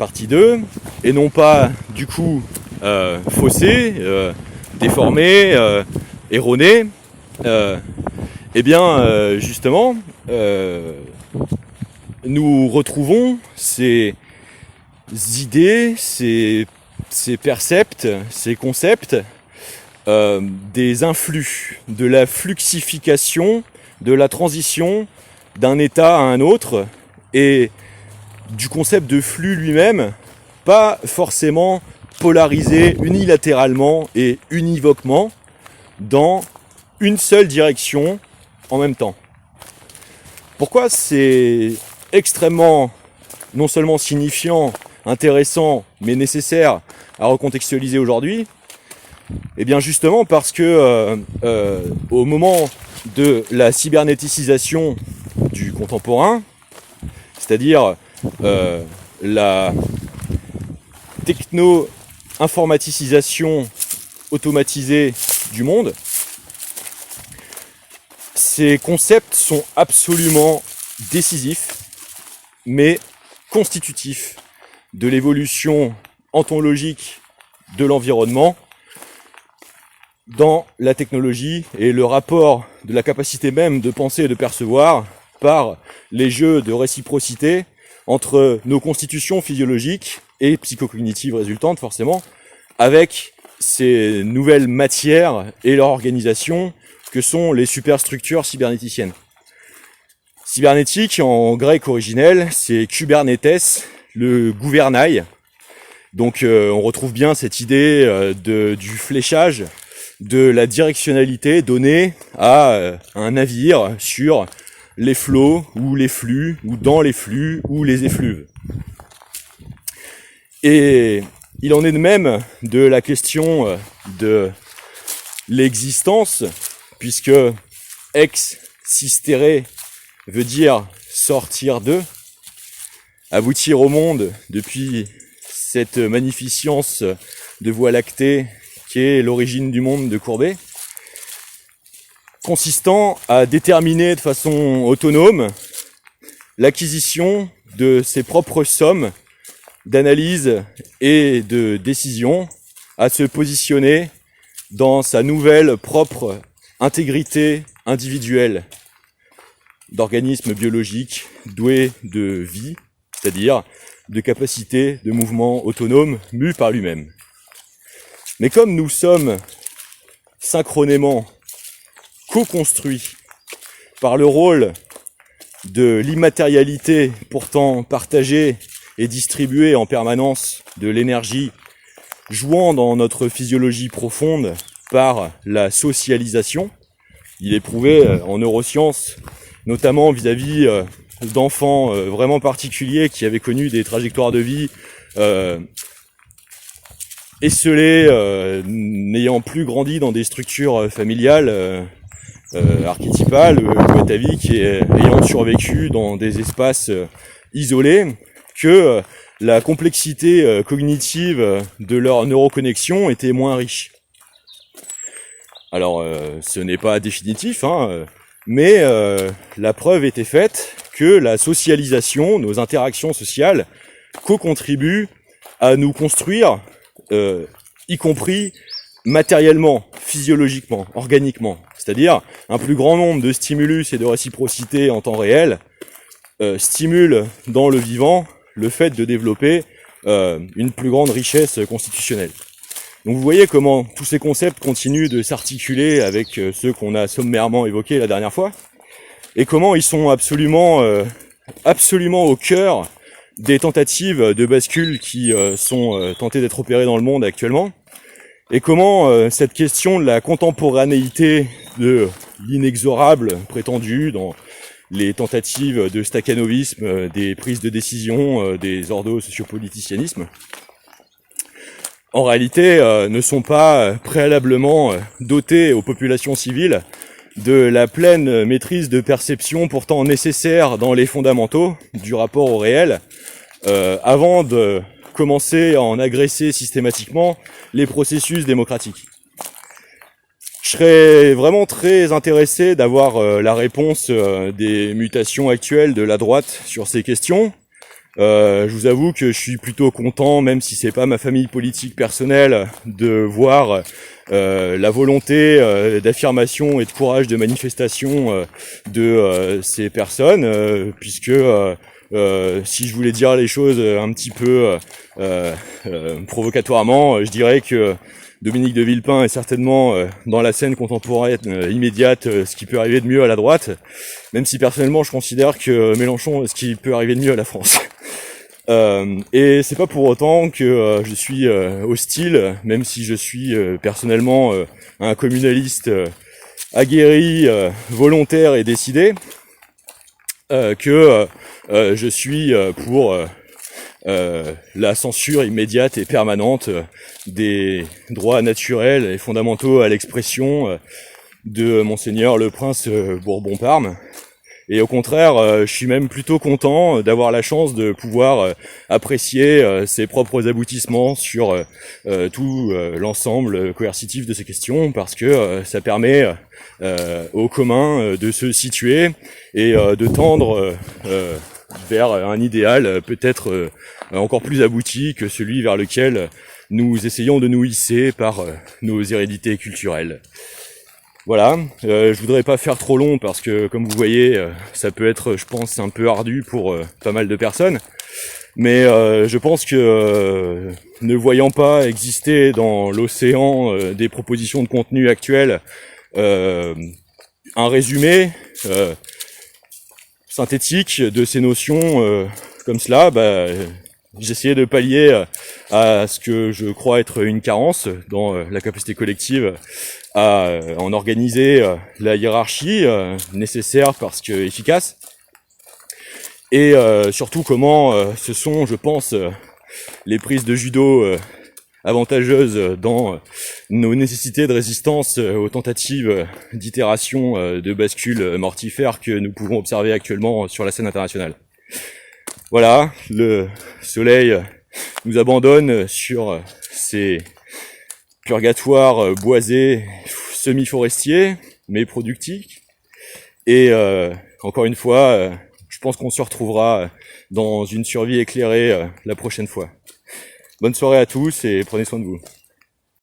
partie 2, et non pas du coup faussée, déformée, erronée, justement, nous retrouvons ces idées, ces percepts, ces concepts, des influx, de la fluxification, de la transition d'un état à un autre, et du concept de flux lui-même, pas forcément polarisé unilatéralement et univoquement dans une seule direction en même temps. Pourquoi c'est extrêmement non seulement signifiant, intéressant, mais nécessaire à recontextualiser aujourd'hui? Eh bien justement parce que au moment de la cybernéticisation du contemporain, c'est-à-dire la techno-informaticisation automatisée du monde, ces concepts sont absolument décisifs, mais constitutifs de l'évolution ontologique de l'environnement dans la technologie et le rapport de la capacité même de penser et de percevoir par les jeux de réciprocité entre nos constitutions physiologiques et psychocognitives résultantes forcément, avec ces nouvelles matières et leur organisation que sont les superstructures cybernéticiennes. Cybernétique, en grec originel, c'est Kubernetes, le gouvernail. Donc on retrouve bien cette idée du fléchage, de la directionnalité donnée à un navire sur les flots ou les flux, ou dans les flux ou les effluves. Et il en est de même de la question de l'existence, puisque ex sistere veut dire sortir de, aboutir au monde depuis cette magnificence de Voie lactée qui est l'origine du monde de Courbet, consistant à déterminer de façon autonome l'acquisition de ses propres sommes d'analyse et de décision, à se positionner dans sa nouvelle propre intégrité individuelle d'organisme biologique doué de vie, c'est-à-dire de capacité de mouvement autonome mue par lui-même. Mais comme nous sommes synchronément co-construits par le rôle de l'immatérialité pourtant partagée et distribuée en permanence de l'énergie, jouant dans notre physiologie profonde par la socialisation, il est prouvé en neurosciences, notamment vis-à-vis d'enfants vraiment particuliers qui avaient connu des trajectoires de vie esselées, n'ayant plus grandi dans des structures familiales archétypales ou ataviques, et ayant survécu dans des espaces isolés, que la complexité cognitive de leur neuroconnexion était moins riche. Alors, ce n'est pas définitif, mais la preuve était faite que la socialisation, nos interactions sociales, co-contribuent à nous construire, y compris matériellement, physiologiquement, organiquement. C'est-à-dire, un plus grand nombre de stimulus et de réciprocité en temps réel stimule dans le vivant le fait de développer une plus grande richesse constitutionnelle. Donc vous voyez comment tous ces concepts continuent de s'articuler avec ceux qu'on a sommairement évoqués la dernière fois, et comment ils sont absolument au cœur des tentatives de bascule qui sont tentées d'être opérées dans le monde actuellement, et comment cette question de la contemporanéité de l'inexorable prétendu dans les tentatives de stakhanovisme, des prises de décision, des ordo-sociopoliticianismes, en réalité ne sont pas préalablement dotés aux populations civiles de la pleine maîtrise de perception pourtant nécessaire dans les fondamentaux du rapport au réel, avant de commencer à en agresser systématiquement les processus démocratiques. Je serais vraiment très intéressé d'avoir la réponse des mutations actuelles de la droite sur ces questions, Je vous avoue que je suis plutôt content, même si c'est pas ma famille politique personnelle, de voir la volonté d'affirmation et de courage de manifestation de ces personnes, puisque si je voulais dire les choses un petit peu provocatoirement, je dirais que Dominique de Villepin est certainement dans la scène contemporaine immédiate ce qui peut arriver de mieux à la droite, même si personnellement je considère que Mélenchon est ce qui peut arriver de mieux à la France. Et c'est pas pour autant que je suis hostile, même si je suis personnellement un communaliste aguerri, volontaire et décidé, que je suis pour la censure immédiate et permanente des droits naturels et fondamentaux à l'expression de Monseigneur le Prince Bourbon-Parme. Et au contraire, je suis même plutôt content d'avoir la chance de pouvoir apprécier ses propres aboutissements sur tout l'ensemble coercitif de ces questions, parce que ça permet au commun de se situer et de tendre vers un idéal peut-être encore plus abouti que celui vers lequel nous essayons de nous hisser par nos hérédités culturelles. Voilà, je voudrais pas faire trop long parce que, comme vous voyez, ça peut être, je pense, un peu ardu pour pas mal de personnes. Mais je pense que, ne voyant pas exister dans l'océan des propositions de contenu actuelles un résumé synthétique de ces notions comme cela, j'essayais de pallier à ce que je crois être une carence dans la capacité collective à en organiser la hiérarchie nécessaire parce que efficace, et surtout comment ce sont, je pense, les prises de judo avantageuses dans nos nécessités de résistance aux tentatives d'itération de bascule mortifère que nous pouvons observer actuellement sur la scène internationale. Voilà, le soleil nous abandonne sur ces purgatoires boisés, semi-forestiers, mais productifs. Et encore une fois, je pense qu'on se retrouvera dans une survie éclairée la prochaine fois. Bonne soirée à tous et prenez soin de vous.